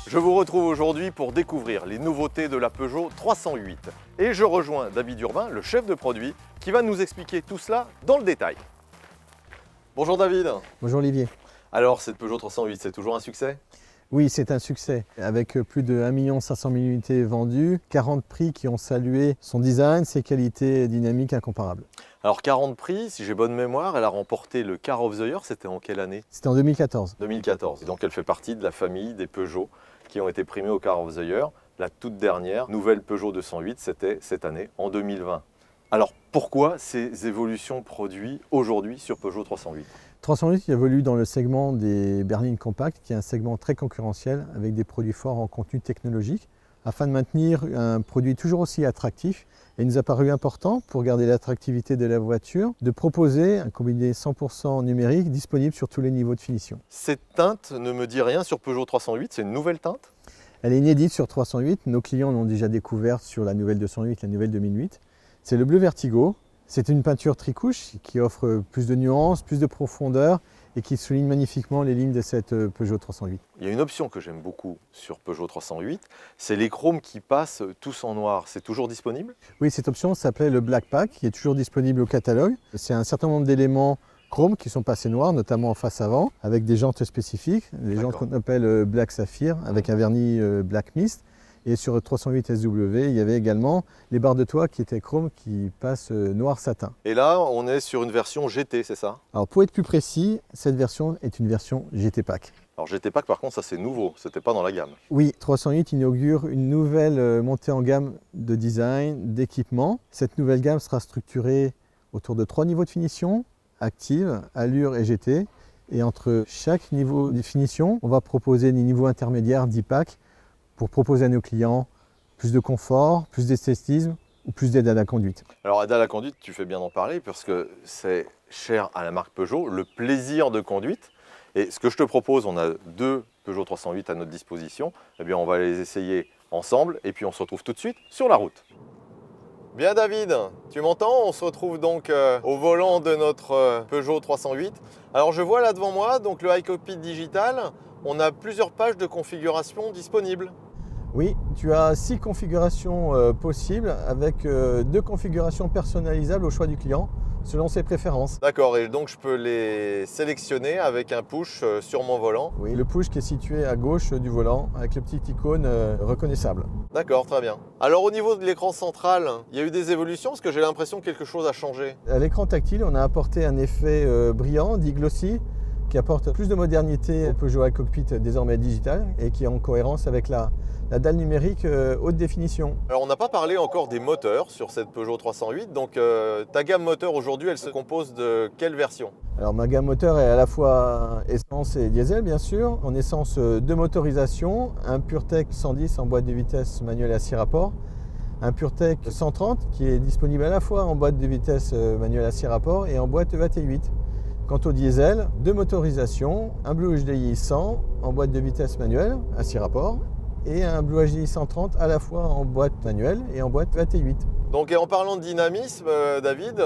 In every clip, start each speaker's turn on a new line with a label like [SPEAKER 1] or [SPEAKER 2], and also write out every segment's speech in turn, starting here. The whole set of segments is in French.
[SPEAKER 1] Je vous retrouve aujourd'hui pour découvrir les nouveautés de la Peugeot 308. Et je rejoins David Urbain, le chef de produit, qui va nous expliquer tout cela dans le détail. Bonjour David.
[SPEAKER 2] Bonjour Olivier.
[SPEAKER 1] Alors cette Peugeot 308, c'est toujours un succès?
[SPEAKER 2] Oui, c'est un succès. Avec plus de 1 500 000 unités vendues, 40 prix qui ont salué son design, ses qualités dynamiques incomparables.
[SPEAKER 1] Alors 40 prix, si j'ai bonne mémoire, elle a remporté le Car of the Year, c'était en quelle année?
[SPEAKER 2] C'était en 2014.
[SPEAKER 1] 2014, donc elle fait partie de la famille des Peugeot qui ont été primés au Car of the Year. La toute dernière nouvelle Peugeot 208, c'était cette année, en 2020. Alors pourquoi ces évolutions produits aujourd'hui sur Peugeot 308?
[SPEAKER 2] 308 évolue dans le segment des berlines compactes, qui est un segment très concurrentiel avec des produits forts en contenu technologique. Afin de maintenir un produit toujours aussi attractif, il nous a paru important, pour garder l'attractivité de la voiture, de proposer un combiné 100% numérique disponible sur tous les niveaux de finition.
[SPEAKER 1] Cette teinte ne me dit rien sur Peugeot 308, c'est une nouvelle teinte?
[SPEAKER 2] Elle est inédite sur 308, nos clients l'ont déjà découverte sur la nouvelle 208, la nouvelle 2008. C'est le bleu Vertigo. C'est une peinture tricouche qui offre plus de nuances, plus de profondeur et qui souligne magnifiquement les lignes de cette Peugeot 308.
[SPEAKER 1] Il y a une option que j'aime beaucoup sur Peugeot 308, c'est les chromes qui passent tous en noir. C'est toujours disponible?
[SPEAKER 2] Oui, cette option s'appelait le Black Pack, qui est toujours disponible au catalogue. C'est un certain nombre d'éléments chromes qui sont passés noirs, notamment en face avant, avec des jantes spécifiques, des jantes qu'on appelle Black Saphir, avec un vernis Black Mist. Et sur 308 SW, il y avait également les barres de toit qui étaient chrome qui passent noir satin.
[SPEAKER 1] Et là, on est sur une version GT, c'est ça?
[SPEAKER 2] Alors pour être plus précis, cette version est une version GT Pack.
[SPEAKER 1] Alors GT Pack, par contre, ça c'est nouveau, c'était pas dans la gamme.
[SPEAKER 2] Oui, 308 inaugure une nouvelle montée en gamme de design, d'équipement. Cette nouvelle gamme sera structurée autour de 3 niveaux de finition, Active, Allure et GT. Et entre chaque niveau de finition, on va proposer des niveaux intermédiaires 10 packs, pour proposer à nos clients plus de confort, plus d'esthétisme ou plus d'aide à la conduite.
[SPEAKER 1] Alors aide à la conduite, tu fais bien d'en parler parce que c'est cher à la marque Peugeot, le plaisir de conduite. Et ce que je te propose, on a 2 Peugeot 308 à notre disposition, eh bien on va les essayer ensemble et puis on se retrouve tout de suite sur la route. Bien David, tu m'entends? On se retrouve donc au volant de notre Peugeot 308. Alors je vois là devant moi donc le iCockpit digital, on a plusieurs pages de configuration disponibles.
[SPEAKER 2] Oui, tu as 6 configurations possibles avec 2 configurations personnalisables au choix du client selon ses préférences.
[SPEAKER 1] D'accord, et donc je peux les sélectionner avec un push sur mon volant.
[SPEAKER 2] Oui, le push qui est situé à gauche du volant avec le petit icône reconnaissable.
[SPEAKER 1] D'accord, très bien. Alors au niveau de l'écran central, il y a eu des évolutions parce que j'ai l'impression que quelque chose a changé.
[SPEAKER 2] À l'écran tactile, on a apporté un effet brillant, dit glossy, qui apporte plus de modernité au Peugeot iCockpit désormais digital et qui est en cohérence avec la dalle numérique haute définition.
[SPEAKER 1] Alors on n'a pas parlé encore des moteurs sur cette Peugeot 308, donc ta gamme moteur aujourd'hui elle se compose de quelle version?
[SPEAKER 2] Alors ma gamme moteur est à la fois essence et diesel bien sûr. En essence 2 motorisations, un PureTech 110 en boîte de vitesse manuelle à 6 rapports, un PureTech 130 qui est disponible à la fois en boîte de vitesse manuelle à 6 rapports et en boîte EAT8. Quant au diesel, 2 motorisations, un Blue HDI 100 en boîte de vitesse manuelle à 6 rapports et un Blue HDI 130 à la fois en boîte manuelle et en boîte EAT8.
[SPEAKER 1] Donc et en parlant de dynamisme, David,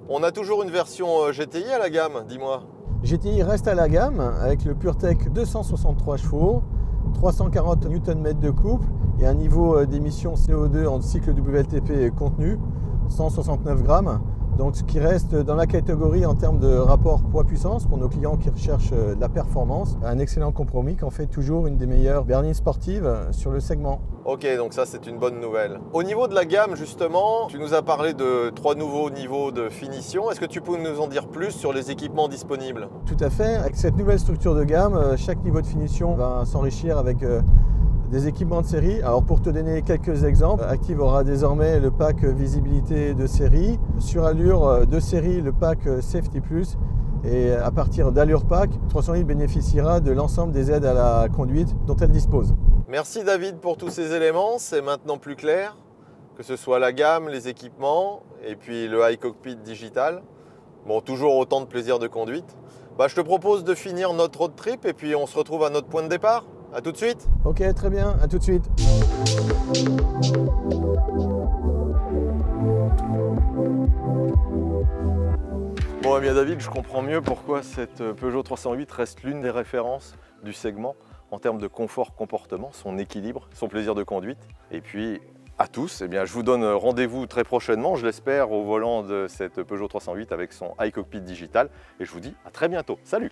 [SPEAKER 1] on a toujours une version GTI à la gamme, dis-moi.
[SPEAKER 2] GTI reste à la gamme avec le PureTech 263 chevaux, 340 Nm de couple et un niveau d'émission CO2 en cycle WLTP contenu, 169 grammes. Donc ce qui reste dans la catégorie en termes de rapport poids-puissance pour nos clients qui recherchent de la performance, un excellent compromis qui en fait toujours une des meilleures berlines sportives sur le segment.
[SPEAKER 1] Ok, donc ça c'est une bonne nouvelle. Au niveau de la gamme justement, tu nous as parlé de 3 nouveaux niveaux de finition. Est-ce que tu peux nous en dire plus sur les équipements disponibles?
[SPEAKER 2] Tout à fait, avec cette nouvelle structure de gamme, chaque niveau de finition va s'enrichir avec des équipements de série. Alors pour te donner quelques exemples, Active aura désormais le pack visibilité de série. Sur Allure de série, le pack Safety Plus. Et à partir d'Allure Pack, 308 bénéficiera de l'ensemble des aides à la conduite dont elle dispose.
[SPEAKER 1] Merci David pour tous ces éléments, c'est maintenant plus clair. Que ce soit la gamme, les équipements et puis le iCockpit digital. Bon, toujours autant de plaisir de conduite. Je te propose de finir notre road trip et puis on se retrouve à notre point de départ. A tout de suite.
[SPEAKER 2] Ok, très bien, à tout de suite.
[SPEAKER 1] Bon, eh bien David, je comprends mieux pourquoi cette Peugeot 308 reste l'une des références du segment en termes de confort, comportement, son équilibre, son plaisir de conduite. Et puis à tous, eh bien, je vous donne rendez-vous très prochainement, je l'espère, au volant de cette Peugeot 308 avec son iCockpit digital. Et je vous dis à très bientôt. Salut!